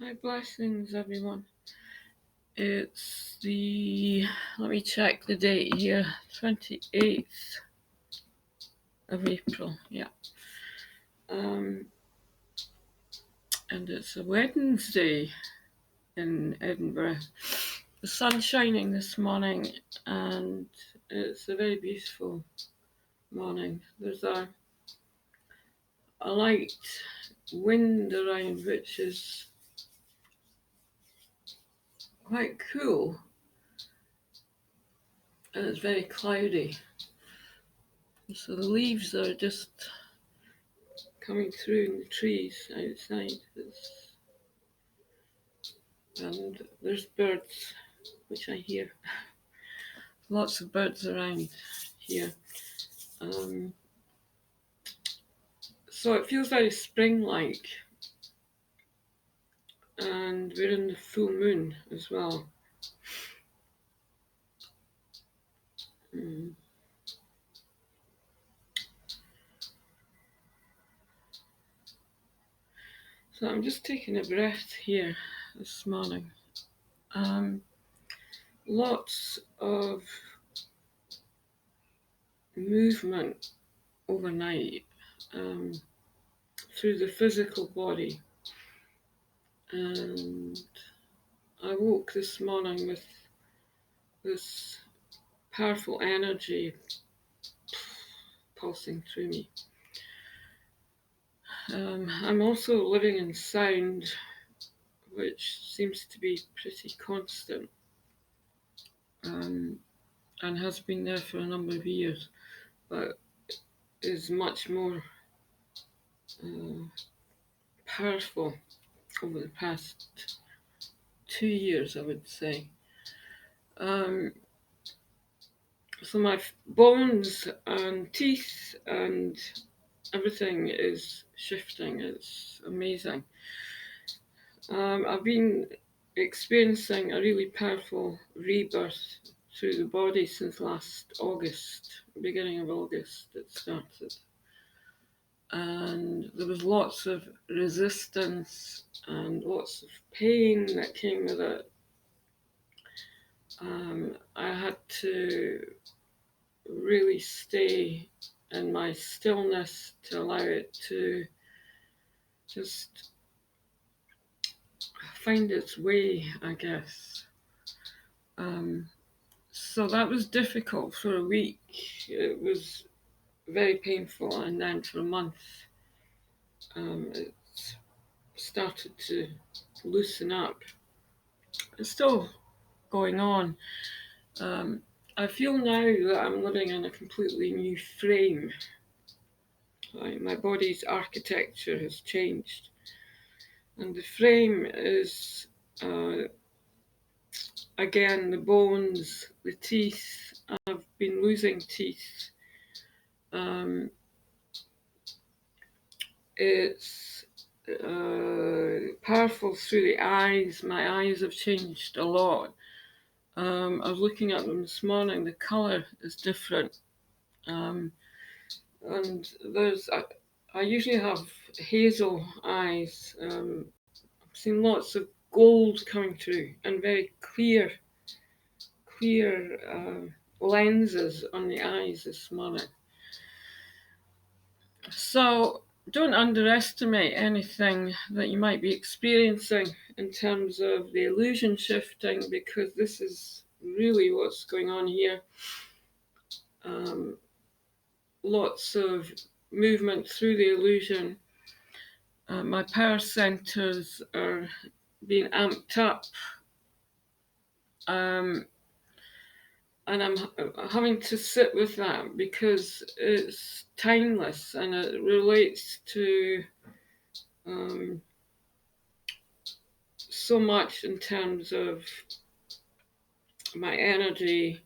Hi, blessings, everyone. It's the, let me check the date here, 28th of April, yeah. And it's a Wednesday in Edinburgh. The sun's shining this morning, and it's a very beautiful morning. There's a light wind around, which is quite cool, and it's very cloudy. So the leaves are just coming through in the trees outside. And there's birds, which I hear. Lots of birds around here. Um, so it feels very spring-like, and we're in the full moon as well. Mm. So I'm just taking a breath here this morning. Lots of movement overnight through the physical body, and I woke this morning with this powerful energy pulsing through me. I'm also living in sound, which seems to be pretty constant, and has been there for a number of years, but is much more uh, powerful over the past 2 years, I would say. Um, so my bones and teeth and everything is shifting. It's amazing. I've been experiencing a really powerful rebirth through the body since last August, beginning of August it started. And there was lots of resistance and lots of pain that came with it. I had to really stay in my stillness to allow it to just find its way, I guess. So that was difficult for a week. It was very painful, and then for a month, it started to loosen up. It's still going on. Um, I feel now that I'm living in a completely new frame. Like my body's architecture has changed, and the frame is again the bones, the teeth. I've been losing teeth. It's powerful through the eyes. My eyes have changed a lot. I was looking at them this morning. The colour is different. And I usually have hazel eyes. I've seen lots of gold coming through and very clear lenses on the eyes this morning. So don't underestimate anything that you might be experiencing in terms of the illusion shifting, because this is really what's going on here. Lots of movement through the illusion. My power centers are being amped up, and I'm having to sit with that because it's timeless and it relates to so much in terms of my energy,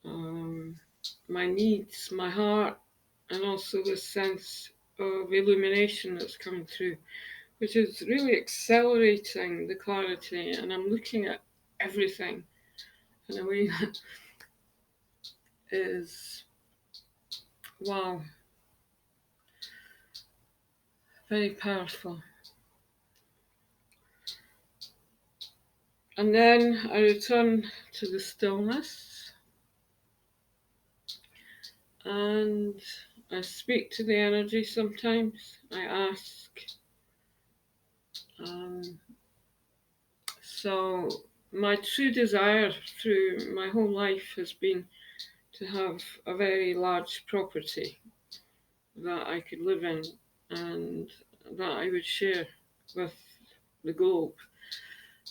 my needs, my heart, and also this sense of illumination that's coming through, which is really accelerating the clarity. And I'm looking at everything in a way that is, wow, very powerful. And then I return to the stillness and I speak to the energy sometimes. I ask. Um, so, my true desire through my whole life has been to have a very large property that I could live in and that I would share with the globe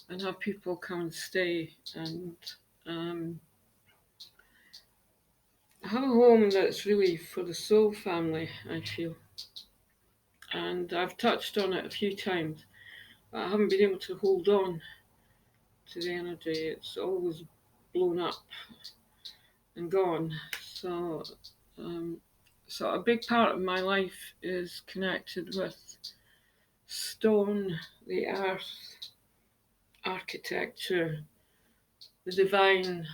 and have people come and stay and um, have a home that's really for the soul family, I feel. And I've touched on it a few times, but I haven't been able to hold on to the energy. It's always blown up and gone. Um, so a big part of my life is connected with stone, the earth, architecture, the divine,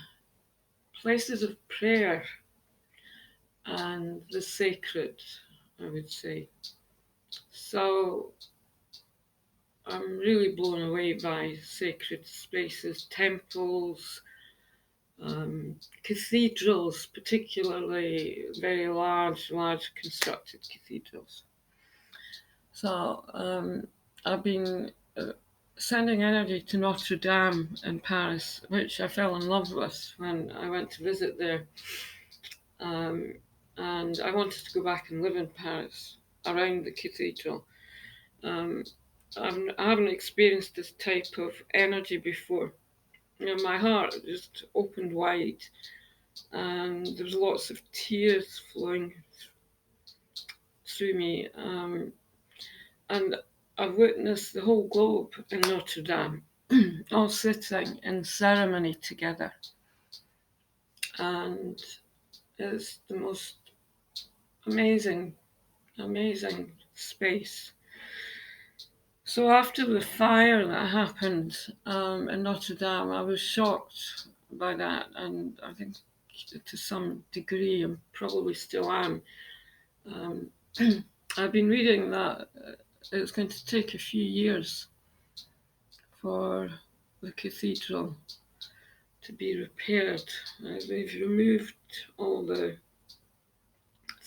places of prayer, and the sacred, I would say. So I'm really blown away by sacred spaces, temples, cathedrals, particularly very large constructed cathedrals. So I've been sending energy to Notre Dame in Paris, which I fell in love with when I went to visit there. Um, and I wanted to go back and live in Paris around the cathedral. Um, I haven't experienced this type of energy before. You know, my heart just opened wide, and there was lots of tears flowing through me. And I've witnessed the whole globe in Notre Dame, all sitting in ceremony together, and it's the most amazing, amazing space. So after the fire that happened in Notre Dame, I was shocked by that, and I think to some degree, and probably still am. Um, I've been reading that it's going to take a few years for the cathedral to be repaired. They've removed all the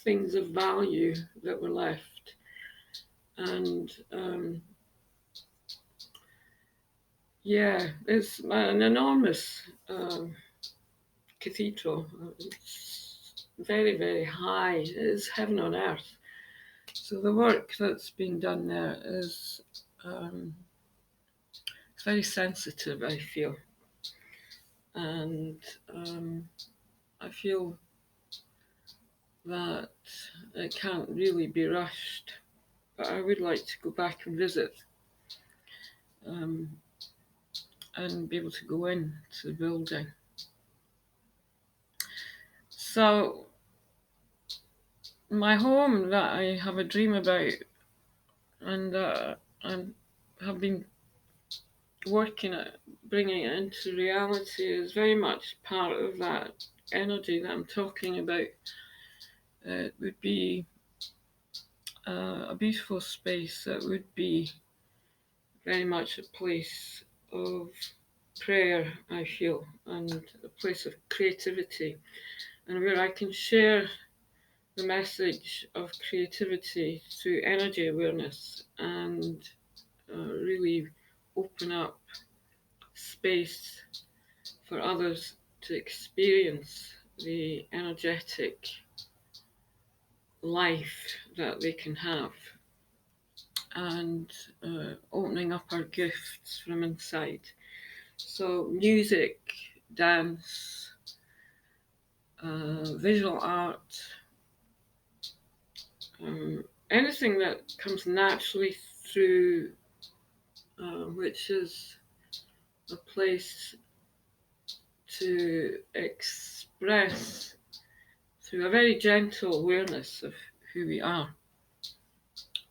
things of value that were left, and yeah, it's an enormous cathedral. It's very, very high. It's heaven on earth. So the work that's being done there is it's very sensitive, I feel, and I feel that it can't really be rushed. But I would like to go back and visit um, and be able to go in to the building. So my home that I have a dream about and I have been working at bringing it into reality is very much part of that energy that I'm talking about. It would be a beautiful space that would be very much a place of prayer, I feel, and a place of creativity, and where I can share the message of creativity through energy awareness and really open up space for others to experience the energetic life that they can have and opening up our gifts from inside. So, music, dance, visual art, anything that comes naturally through, which is a place to express through a very gentle awareness of who we are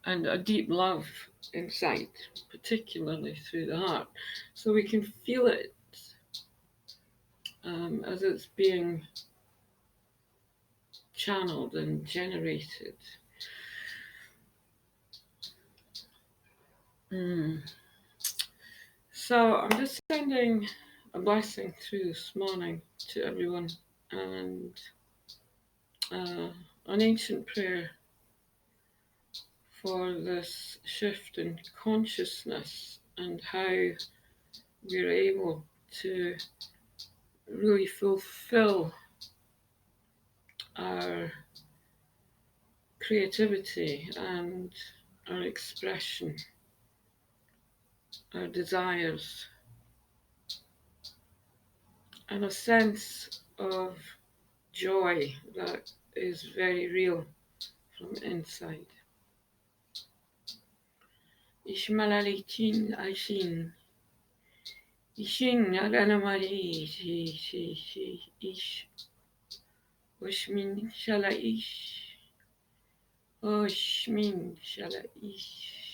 and a deep love inside, particularly through the heart. So we can feel it as it's being channeled and generated. Mm. So I'm just sending a blessing through this morning to everyone, and uh, an ancient prayer for this shift in consciousness and how we're able to really fulfill our creativity and our expression, our desires, and a sense of joy that is very real from inside. Ishmalalitin Aishin. Ishin Aganamari Ish Ushmin Shala Ish Ushmin Shala Ish